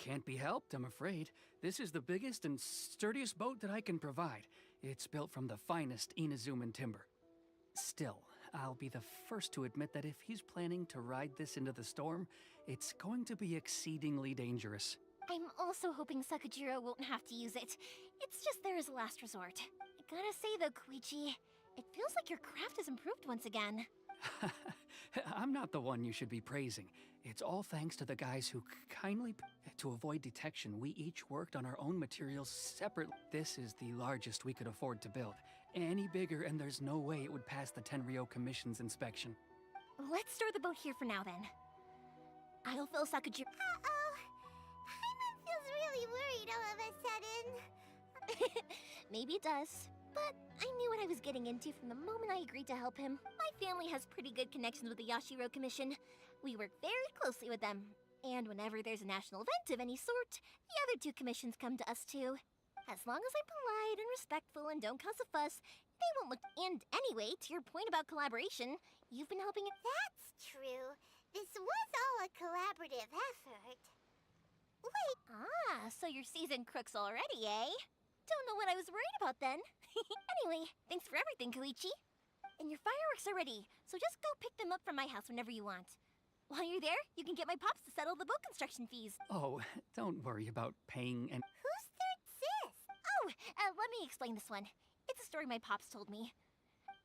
Can't be helped, I'm afraid. This is the biggest and sturdiest boat that I can provide. It's built from the finest Inazuman timber. Still, I'll be the first to admit that if he's planning to ride this into the storm, it's going to be exceedingly dangerous. I'm also hoping Sakujiro won't have to use it. It's just there as a last resort. I gotta say though, Koichi, it feels like your craft has improved once again. I'm not the one you should be praising. It's all thanks to the guys who kindly... To avoid detection, we each worked on our own materials separately. This is the largest we could afford to build. Any bigger and there's no way it would pass the Tenryou Commission's inspection. Let's store the boat here for now then. I'll fill Sakujiro... Uh-oh. Paimon feels really worried all of a sudden. Maybe it does. But I knew what I was getting into from the moment I agreed to help him. My family has pretty good connections with the Yashiro Commission. We work very closely with them. And whenever there's a national event of any sort, the other two commissions come to us too. As long as I'm polite and respectful and don't cause a fuss, they won't look... And anyway, to your point about collaboration, you've been helping... That's true. This was all a collaborative effort. Wait. Ah, so you're seasoned crooks already, eh? Don't know what I was worried about then. Anyway, thanks for everything, Koichi. And your fireworks are ready, so just go pick them up from my house whenever you want. While you're there, you can get my pops to settle the boat construction fees. Oh, don't worry about paying and... Who's third sis? Oh, let me explain this one. It's a story my pops told me.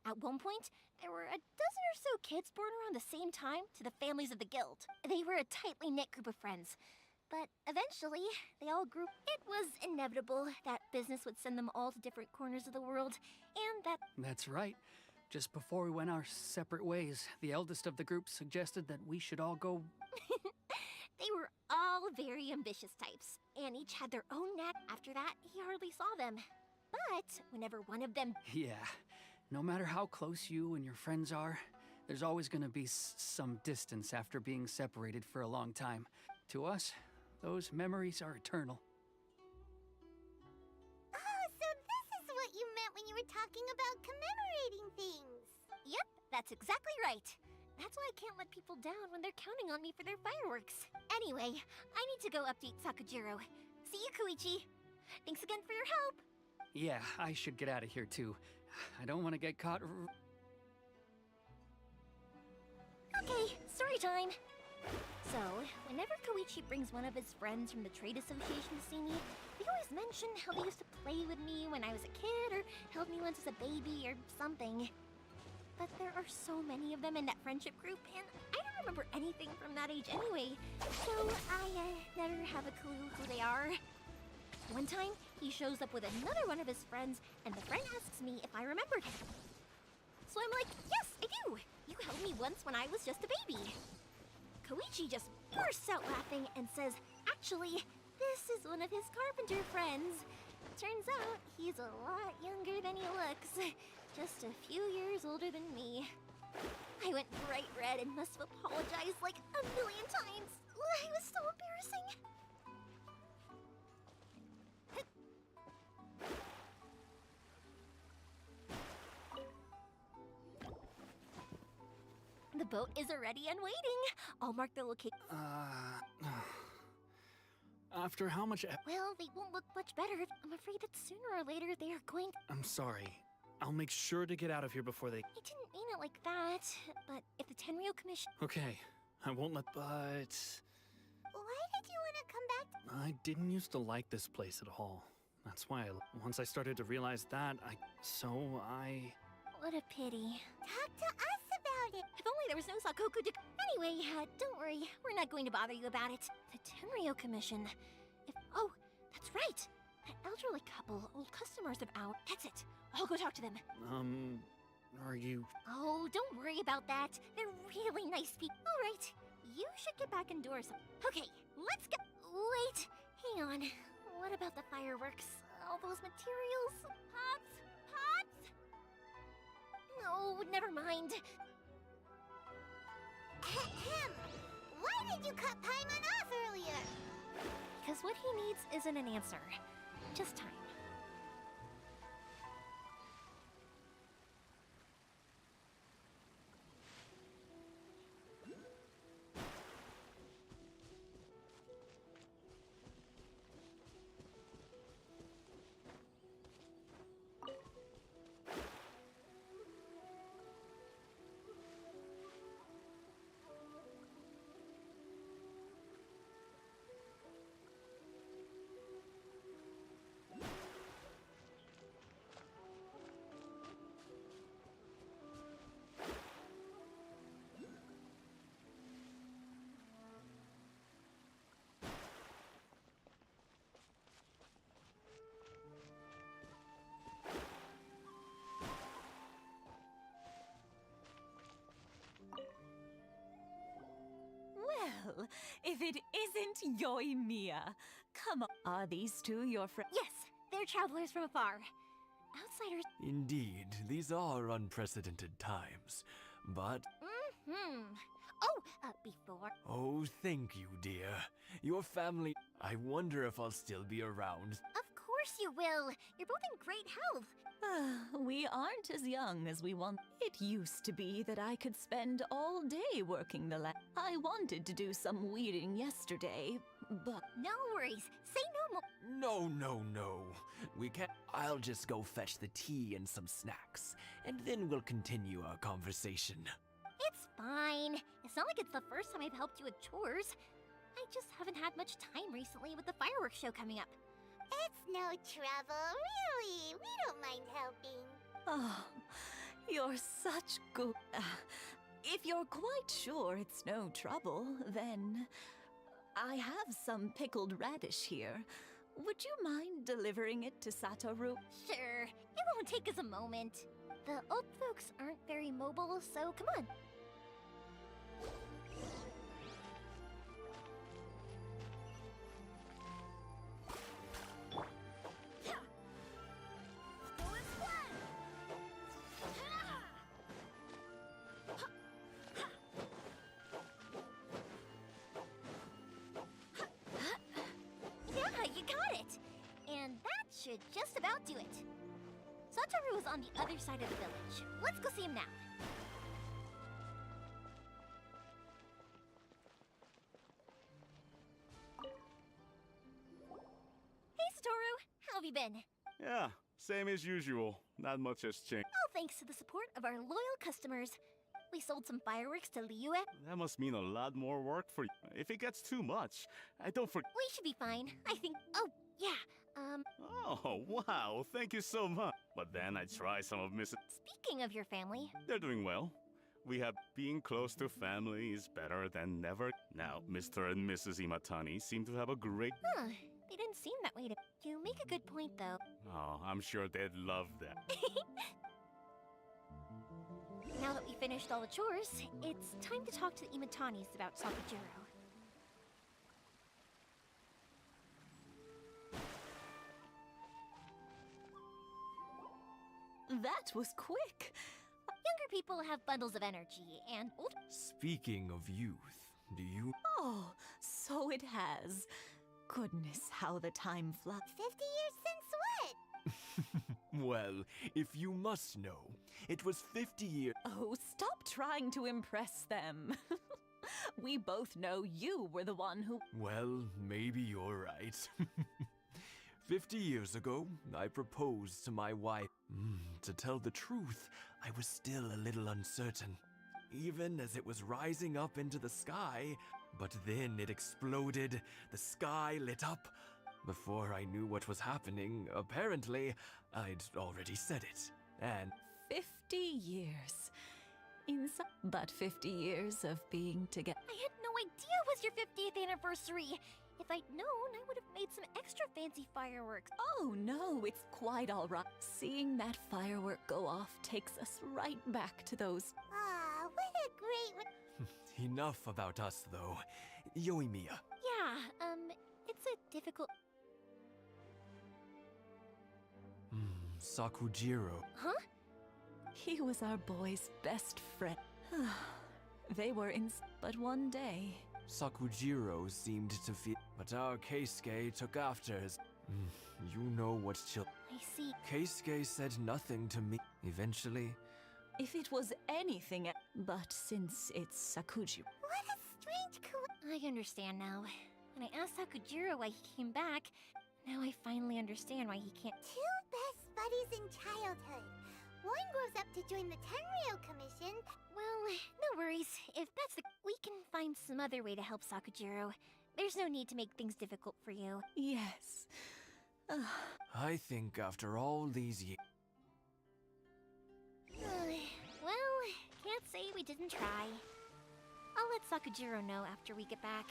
At one point, there were a dozen or so kids born around the same time to the families of the guild. They were a tightly knit group of friends. But eventually, they all grew. It was inevitable that business would send them all to different corners of the world, and that... That's right. Just before we went our separate ways, the eldest of the group suggested that we should all go... They were all very ambitious types, and each had their own knack. After that, he hardly saw them. But whenever one of them... Yeah, no matter how close you and your friends are, there's always going to be some distance after being separated for a long time. To us, those memories are eternal. Oh, so this is what you meant when you were talking about commemorating things. Yep, that's exactly right. That's why I can't let people down when they're counting on me for their fireworks. Anyway, I need to go update Sakujiro. See you, Koichi. Thanks again for your help. Yeah, I should get out of here too. I don't want to get caught... Okay, story time. So, whenever Koichi brings one of his friends from the trade association to see me, they always mention how they used to play with me when I was a kid or held me once as a baby or something. But there are so many of them in that friendship group, and I don't remember anything from that age anyway, so I never have a clue who they are. One time, he shows up with another one of his friends, and the friend asks me if I remembered him. So I'm like, yes, I do! You held me once when I was just a baby. Koichi just bursts out laughing and says, actually, this is one of his carpenter friends. Turns out, he's a lot younger than he looks. Just a few years older than me. I went bright red and must have apologized like a million times. It was so embarrassing. The boat is ready and waiting. I'll mark the location. After how much Well, they won't look much better. I'm afraid that sooner or later they are going... I'm sorry. I'll make sure to get out of here before they... I didn't mean it like that. But if the Tenryou Commission... Okay, I won't let... But... Why did you want to come back? I didn't used to like this place at all. That's why once I started to realize that, What a pity. Talk to us about it. If only there was no Sakoku to... Anyway, don't worry. We're not going to bother you about it. The Tenryou Commission. Oh, that's right. That elderly couple, old customers of ours. That's it. I'll go talk to them. Are you... Oh, don't worry about that. They're really nice people. All right. You should get back indoors. Okay, let's go. Wait, hang on. What about the fireworks? All those materials? Pops? Pops? No, never mind. Ahem. Why did you cut Paimon off earlier? Because what he needs isn't an answer. Just time. it isn't Yoimiya. Come on. Are these two your friends? Yes, they're travelers from afar. Outsiders. Indeed, these are unprecedented times. But, Oh, before. oh, thank you, dear. Your family. I wonder if I'll still be around. Of course you will. You're both in great health. We aren't as young as we want. It used to be that I could spend all day working the land. I wanted to do some weeding yesterday, but No worries. Say no more. No. We can't. I'll just go fetch the tea and some snacks, and then we'll continue our conversation. It's fine. It's not like it's the first time I've helped you with chores. I just haven't had much time recently with the fireworks show coming up. It's no trouble, really. We don't mind helping. oh, you're such good. If you're quite sure it's no trouble, then I have some pickled radish here. Would you mind delivering it to Satoru? Sure, it won't take us a moment. The old folks aren't very mobile, so come on. Yeah, you got it! And that should just about do it. Satoru is on the other side of the village. Let's go see him now. Hey, Satoru! How have you been? Yeah, same as usual. Not much has changed. All thanks to the support of our loyal customers. We sold some fireworks to Liyue. That must mean a lot more work for you. If it gets too much, I don't forget. We should be fine. I think. Oh, yeah. Oh, wow, thank you so much. But then I try some of Mrs. Speaking of your family, They're doing well. We have being close to family is better than never. Now, Mr. and Mrs. Imatani seem to have a great. they didn't seem that way to. You make a good point, though. Oh, I'm sure they'd love that. Now that we finished all the chores, it's time to talk to the Imatanis about Sakujiro. That was quick. Younger people have bundles of energy, and older. Speaking of youth, do you? Oh, so it has. Goodness, how the time flies. 50 years since what? Well, if you must know, it was 50 years. Oh, stop trying to impress them. We both know you were the one who. Well, maybe you're right. 50 years ago, I proposed to my wife. To tell the truth, I was still a little uncertain, even as it was rising up into the sky. But then it exploded, the sky lit up. Before I knew what was happening, apparently, I'd already said it. And 50 years. But 50 years of being together. I had no idea it was your 50th anniversary. If I'd known, I would have made some extra fancy fireworks. Oh no, it's quite all right. Seeing that firework go off takes us right back to those. Ah, what a great. enough about us, though. Yoimiya. Yeah, it's a difficult. Sakujiro. Huh? He was our boy's best friend. They were in. But one day. Sakujiro seemed to feel. But our Keisuke took after his. You know what I see. Keisuke said nothing to me. Eventually. If it was anything. But since it's Sakujiro. What a strange I understand now. When I asked Sakujiro why he came back, now I finally understand why he can't. Two best buddies in childhood. One grows up to join the Tenryo Commission. Well, no worries. If that's the. We can find some other way to help Sakujiro. There's no need to make things difficult for you. Yes. I think after all these years. Well, can't say we didn't try. I'll let Sakujiro know after we get back.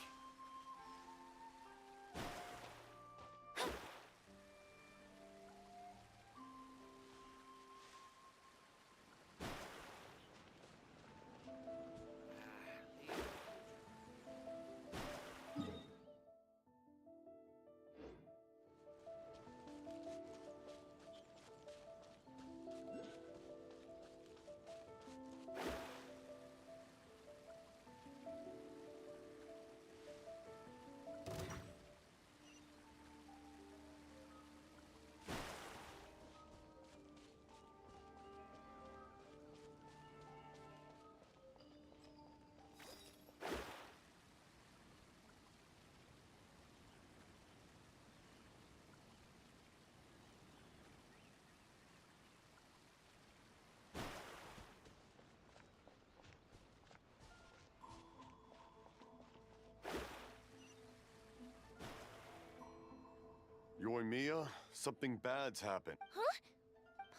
Yoimiya, something bad's happened. Huh?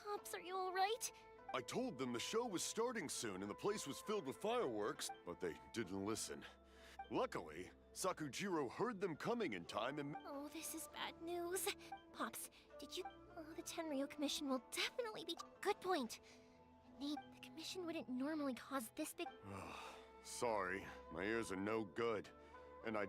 Pops, are you alright? I told them the show was starting soon and the place was filled with fireworks, but they didn't listen. Luckily, Sakujiro heard them coming in time and... Oh, this is bad news. Pops, did you... Oh, the Tenryo Commission will definitely be... Good point. Nate, the Commission wouldn't normally cause this big... Sorry, my ears are no good. And I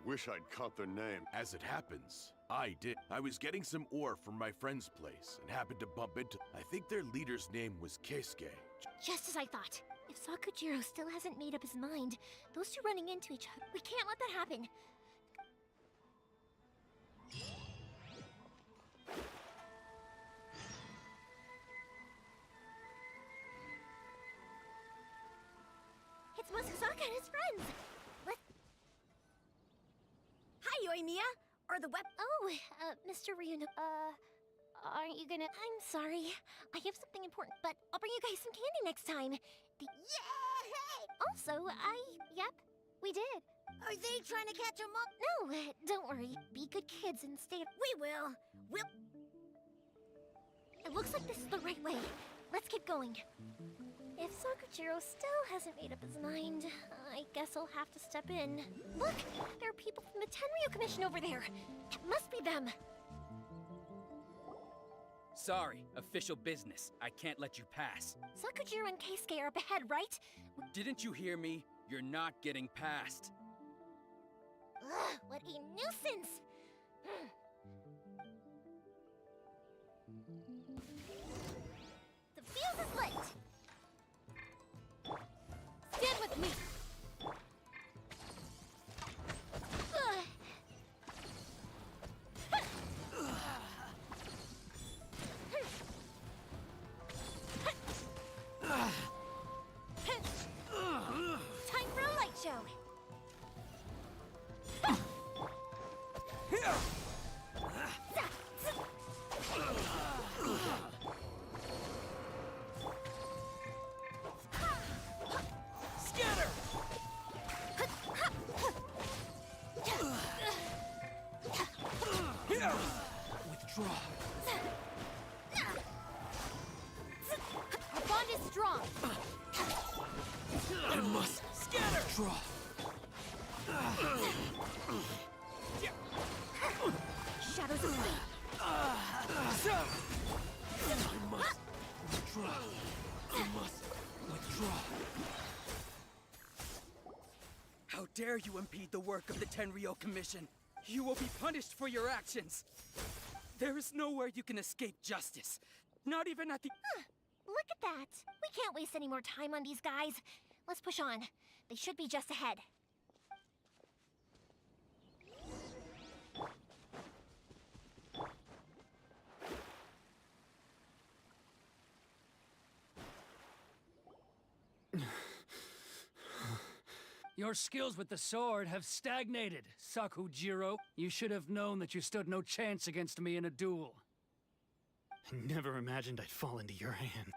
wish I'd caught their name. As it happens, I did. I was getting some ore from my friend's place and happened to bump into... I think their leader's name was Keisuke. Just as I thought. If Sakujiro still hasn't made up his mind, those two running into each other, we can't let that happen. It's Masazaka and his friends! Hi, Yoimiya! Or the web... Oh, Mr. Ryuno, aren't you gonna... I'm sorry. I have something important, but I'll bring you guys some candy next time. Yay! Also, Yep, we did. Are they trying to catch him up? No, don't worry. Be good kids and stay... We will. It looks like this is the right way. Let's keep going. If Sakujiro still hasn't made up his mind, I guess I'll have to step in. Look! There are people from the Tenryo Commission over there! It must be them! Sorry, official business. I can't let you pass. Sakujiro and Keisuke are up ahead, right? Didn't you hear me? You're not getting past. Ugh, what a nuisance! The fuse is lit! Stand with me! Time for a light show! Scatter! Withdraw. Our bond is strong! I must scatter! Withdraw. Shadows of fate! I must withdraw. I must withdraw. How dare you impede the work of the Tenryo Commission? You will be punished for your actions. There is nowhere you can escape justice. Not even at the... Look at that! We can't waste any more time on these guys. Let's push on. They should be just ahead. Your skills with the sword have stagnated, Sakujiro. You should have known that you stood no chance against me in a duel. I never imagined I'd fall into your hand.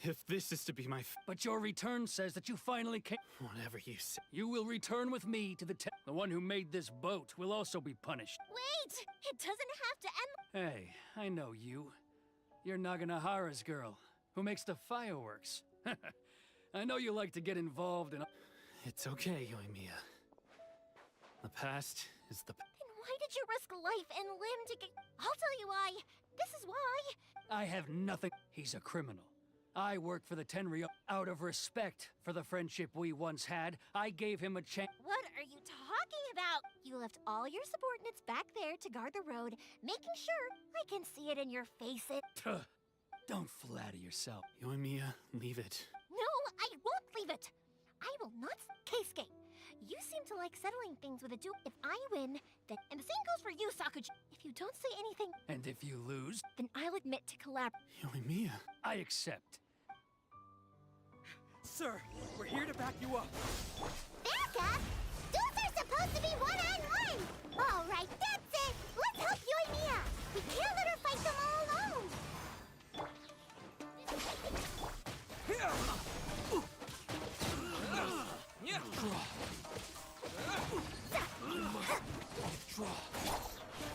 If this is to be my But your return says that you finally came. whatever you say. You will return with me to the The one who made this boat will also be punished. Wait! It doesn't have to end... Hey, I know you. You're Naganahara's girl, who makes the fireworks. I know you like to get involved in... It's okay, Yoimiya. The past is the... Then why did you risk life and limb to get... I'll tell you why. This is why. I have nothing. He's a criminal. I work for the Tenryo. Out of respect for the friendship we once had, I gave him a chance. What are you talking about? You left all your subordinates back there to guard the road, making sure I can see it in your face. Don't flatter yourself. Yoimiya, leave it. No, I won't leave it. I will not... Keisuke, you seem to like settling things with a duel. If I win, then... And the same goes for you, Sakuji. If you don't say anything, And if you lose, then I'll admit to collaborate. Yoimiya. I accept. Sir, we're here to back you up. Back up? Duels are supposed to be one-on-one! All right, that's it! Let's help Yoimiya! We can't let her fight them all alone!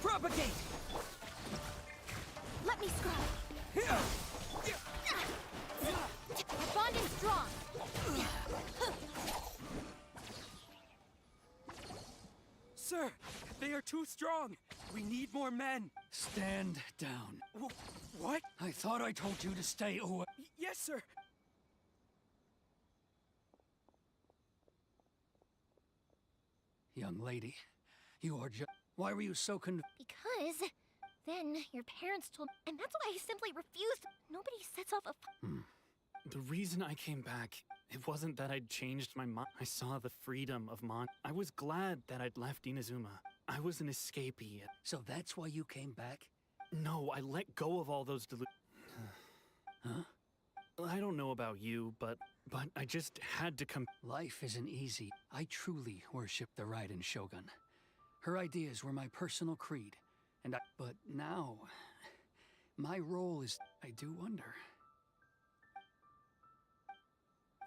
Propagate! me scrub. Our bond is strong. Sir, they are too strong. We need more men. Stand down. What? I thought I told you to stay away. Yes, sir. Young lady, you are just... Why were you so Because then your parents told, and that's why I simply refused. Nobody sets off a. The reason I came back, it wasn't that I'd changed my mind. I saw the freedom of I was glad that I'd left Inazuma. I was an escapee. So that's why you came back? No, I let go of all those Huh? I don't know about you, but I just had to come. Life isn't easy. I truly worship the Raiden Shogun. Her ideas were my personal creed, but now, my role is... I do wonder.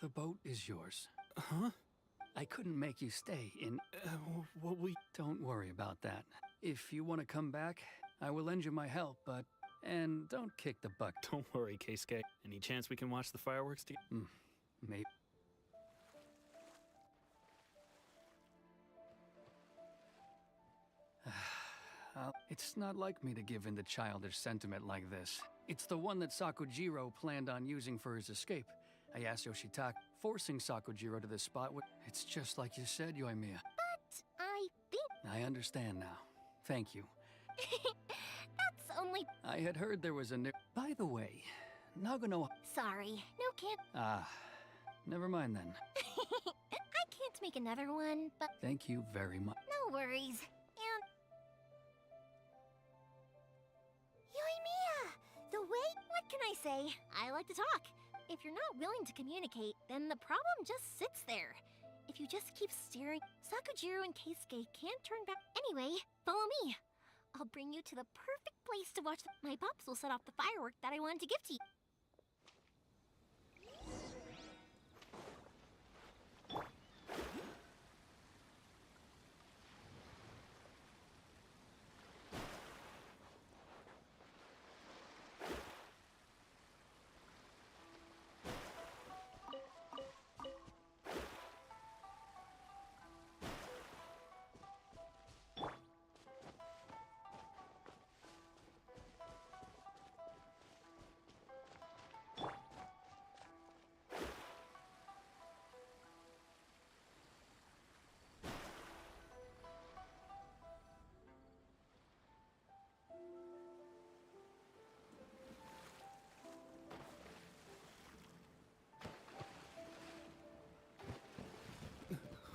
The boat is yours. Huh? I couldn't make you stay in... What we... Don't worry about that. If you want to come back, I will lend you my help, but... And don't kick the bucket. Don't worry, Keisuke. Any chance we can watch the fireworks together? Maybe. It's not like me to give in to childish sentiment like this. It's the one that Sakujiro planned on using for his escape. I asked Yoshitaka, forcing Sakujiro to this spot. It's just like you said, Yoimiya. But I think. I understand now. Thank you. That's only. I had heard there was a new... By the way, Nagano... Sorry, no can't. Never mind then. I can't make another one, but. Thank you very much. No worries. And. Yoimiya! The way. What can I say? I like to talk. If you're not willing to communicate, then the problem just sits there. If you just keep staring, Sakujiro and Keisuke can't turn back. Anyway, follow me. I'll bring you to the perfect place to watch. My pops will set off the firework that I wanted to give to you.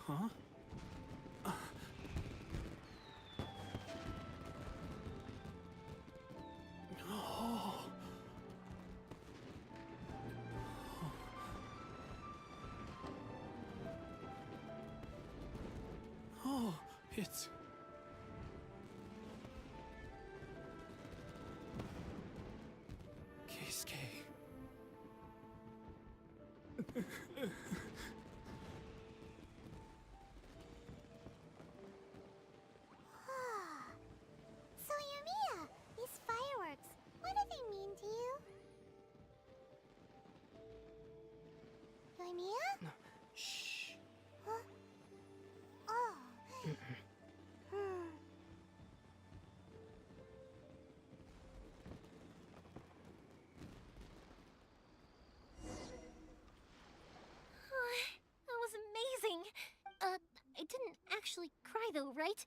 Huh? Oh, it's... Keisuke. So, Yumiya, these fireworks, what do they mean to you? Yumiya? Shh. Huh? Oh. That was amazing. I didn't actually cry though, right?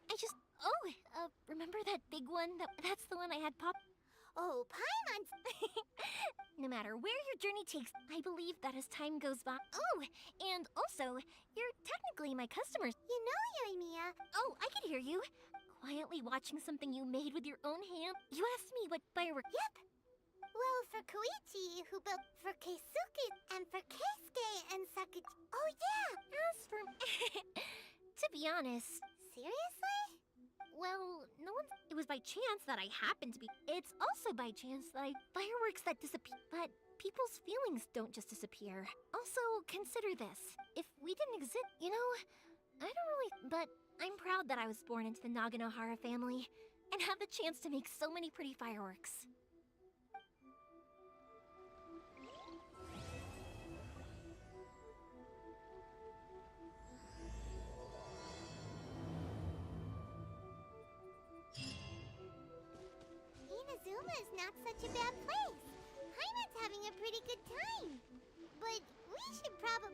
I just. Oh, remember that big one? That's the one I had pop. Oh, Paimon's. No matter where your journey takes, I believe that as time goes by. Oh, and also, you're technically my customers. You know, Yumiya. Oh, I can hear you. Quietly watching something you made with your own hand. You asked me what firework. Yep. Well, for Koichi, who built for Keisuke, and for Keisuke and Sakuchi. Oh, yeah! As for. To be honest. Seriously? Well, no one's. It was by chance that I happened to be. It's also by chance that fireworks that disappear. But people's feelings don't just disappear. Also, consider this. If we didn't exist, you know, I don't really. But I'm proud that I was born into the Naganohara family and have the chance to make so many pretty fireworks. Izuma's not such a bad place. Paimon's having a pretty good time. But we should probably